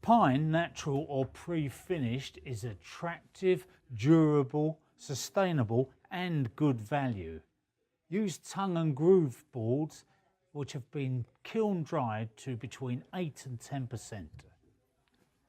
Pine, natural or pre-finished, is attractive, durable, sustainable and good value. Use tongue and groove boards which have been kiln dried to between 8 and 10%.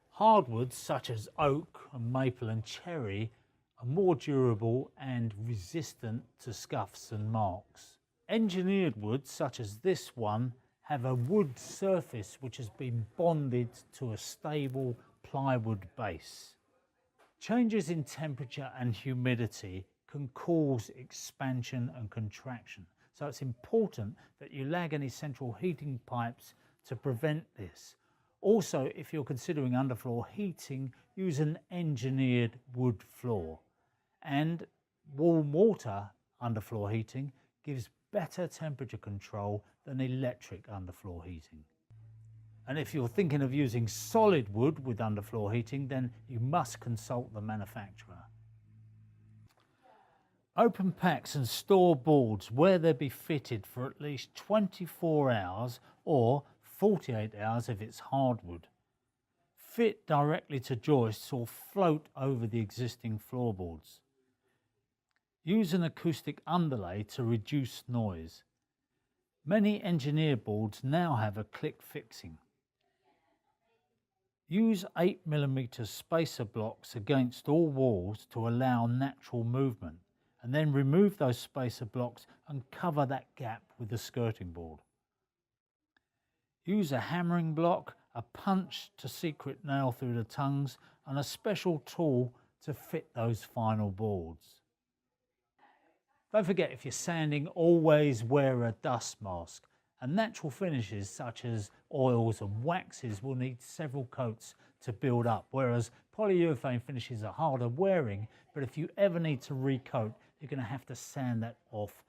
Hardwoods such as oak and maple and cherry are more durable and resistant to scuffs and marks. Engineered woods such as this one have a wood surface which has been bonded to a stable plywood base. Changes in temperature and humidity can cause expansion and contraction, so it's important that you lag any central heating pipes to prevent this. Also, if you're considering underfloor heating, use an engineered wood floor. And warm water underfloor heating gives better temperature control than electric underfloor heating. And if you're thinking of using solid wood with underfloor heating, then you must consult the manufacturer. Open packs and store boards where they be fitted for at least 24 hours or 48 hours if it's hardwood. Fit directly to joists or float over the existing floorboards. Use an acoustic underlay to reduce noise. Many engineered boards now have a click fixing. Use 8mm spacer blocks against all walls to allow natural movement, and then remove those spacer blocks and cover that gap with the skirting board. Use a hammering block, a punch to secret nail through the tongues, and a special tool to fit those final boards. Don't forget, if you're sanding, always wear a dust mask, and natural finishes such as oils and waxes will need several coats to build up, whereas polyurethane finishes are harder wearing, but if you ever need to recoat, you're going to have to sand that off